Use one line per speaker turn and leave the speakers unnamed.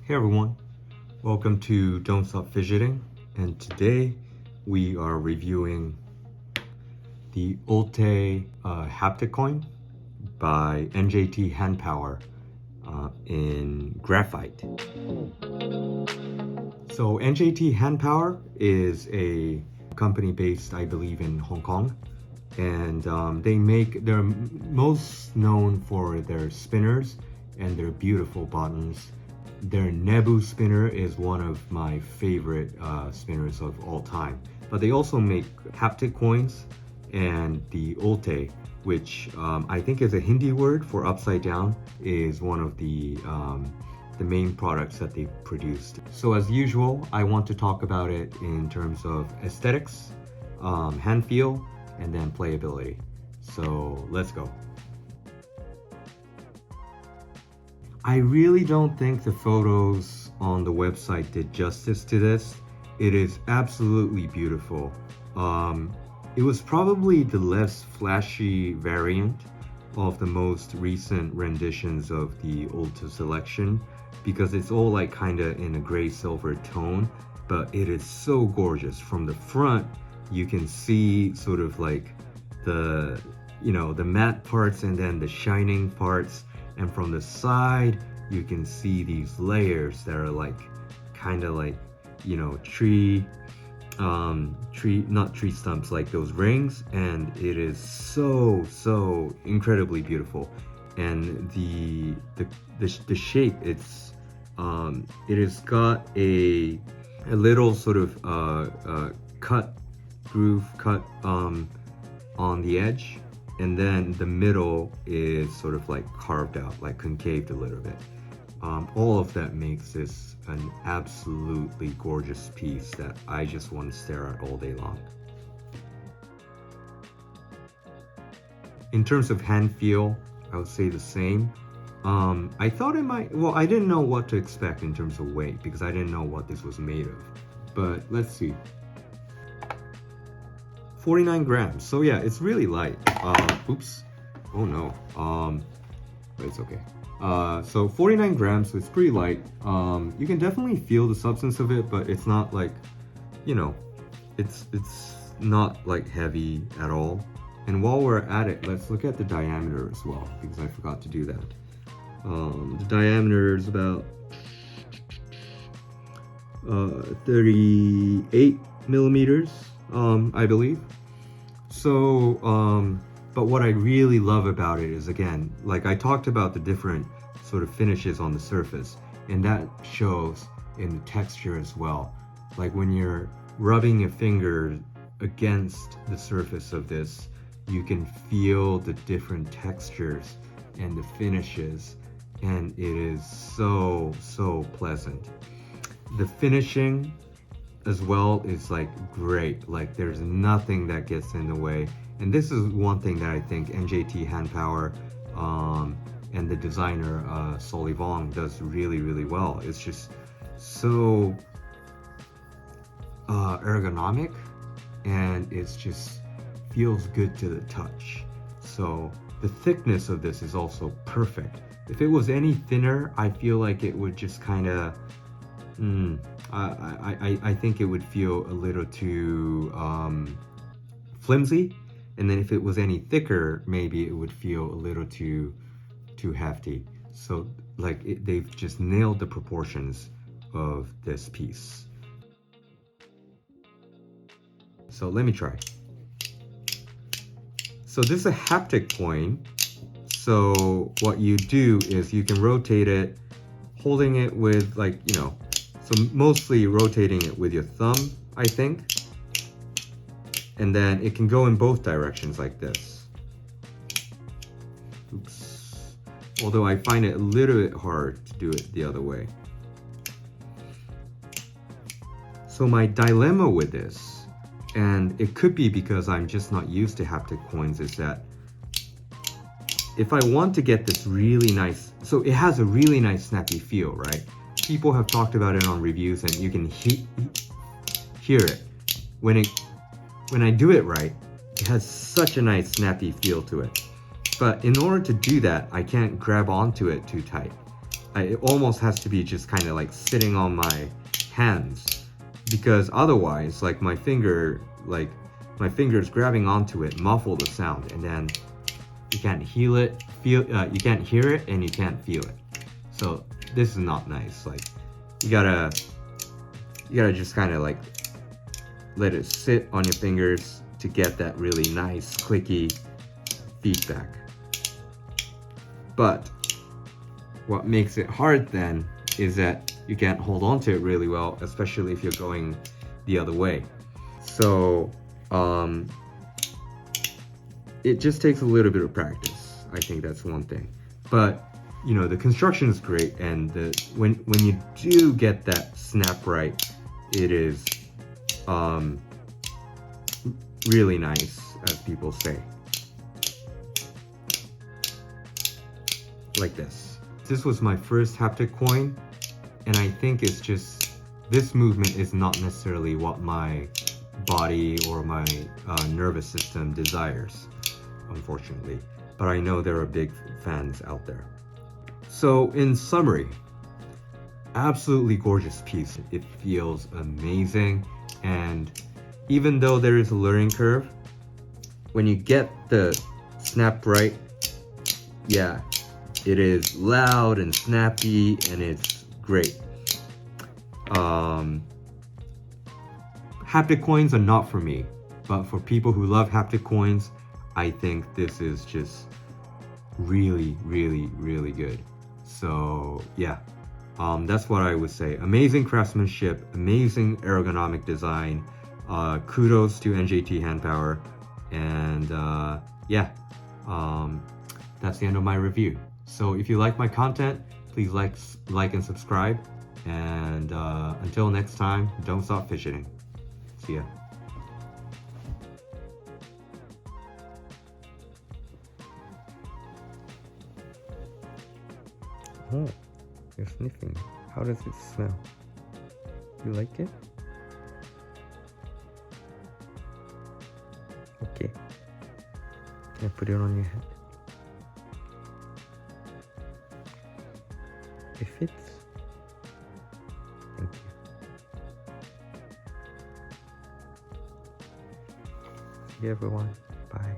Hey everyone, welcome to Don't Stop Fidgeting, and today we are reviewing the Ulte haptic coin by NJT Handpower in graphite. So NJT Handpower is a company based, I believe, in Hong Kong, and they're most known for their spinners and their beautiful buttons. Their Nebu spinner is one of my favorite spinners of all time. But they also make haptic coins, and the Ulte, which I think is a Hindi word for upside down, is one of the main products that they produced. So as usual, I want to talk about it in terms of aesthetics, hand feel, and then playability. So let's go. I really don't think the photos on the website did justice to this. It is absolutely beautiful. It was probably the less flashy variant of the most recent renditions of the Ulte selection because it's all like kind of in a gray silver tone, but it is so gorgeous. From the front, you can see sort of like the matte parts and then the shining parts. And from the side, you can see these layers that are like, kind of like, not tree stumps, like those rings. And it is so incredibly beautiful. And the shape, it has got a little sort of groove cut on the edge. And then the middle is sort of like carved out, like concaved a little bit. All of that makes this an absolutely gorgeous piece that I just want to stare at all day long. In terms of hand feel, I would say the same. I thought it might, well, I didn't know what to expect in terms of weight because I didn't know what this was made of. But let's see. 49 grams. So yeah, it's really light. Oops. Oh no. But it's okay. So 49 grams, so it's pretty light. You can definitely feel the substance of it, but it's not like, it's not like heavy at all. And while we're at it, let's look at the diameter as well, because I forgot to do that. The diameter is about 38 millimeters, I believe. So, but what I really love about it is, again, like I talked about the different sort of finishes on the surface, and that shows in the texture as well. Like when you're rubbing your finger against the surface of this, you can feel the different textures and the finishes, and it is so pleasant. The finishing as well is like great. Like there's nothing that gets in the way. And this is one thing that I think NJT Handpower and the designer Solivong does really well. It's just so ergonomic, and it's just feels good to the touch. So the thickness of this is also perfect. If it was any thinner, I feel like it would just kind of I think it would feel a little too flimsy, and then if it was any thicker, maybe it would feel a little too hefty. So like they've just nailed the proportions of this piece. So let me try. So this is a haptic coin. So what you do is you can rotate it, holding it with like, so mostly rotating it with your thumb, I think. And then it can go in both directions like this. Oops. Although I find it a little bit hard to do it the other way. So my dilemma with this, and it could be because I'm just not used to haptic coins, is that if I want to get this really nice, so it has a really nice snappy feel, right? People have talked about it on reviews, and you can hear it. When I do it right, it has such a nice snappy feel to it. But in order to do that, I can't grab onto it too tight. it almost has to be just kind of like sitting on my hands, because otherwise, like my fingers grabbing onto it muffle the sound, and then you can't hear it, and you can't feel it. So this is not nice. Like you gotta just kind of like let it sit on your fingers to get that really nice clicky feedback. But what makes it hard then is that you can't hold on to it really well, especially if you're going the other way. So it just takes a little bit of practice. I think that's one thing. But you know, the construction is great, and when you do get that snap right, it is really nice, as people say. Like this. This was my first haptic coin, and I think it's just, this movement is not necessarily what my body or my nervous system desires, unfortunately. But I know there are big fans out there. So in summary, absolutely gorgeous piece. It feels amazing, and even though there is a learning curve, when you get the snap right, yeah, it is loud and snappy, and it's great. Haptic coins are not for me, but for people who love haptic coins, I think this is just really, really, really good. So yeah, that's what I would say. Amazing craftsmanship, amazing ergonomic design. Kudos to NJT Handpower, and yeah, that's the end of my review. So if you like my content, please like and subscribe, and until next time, don't stop fidgeting. See ya. Oh, you're sniffing. How does it smell? You like it? Okay. Can I put it on your head? It fits. Thank you. See you everyone. Bye.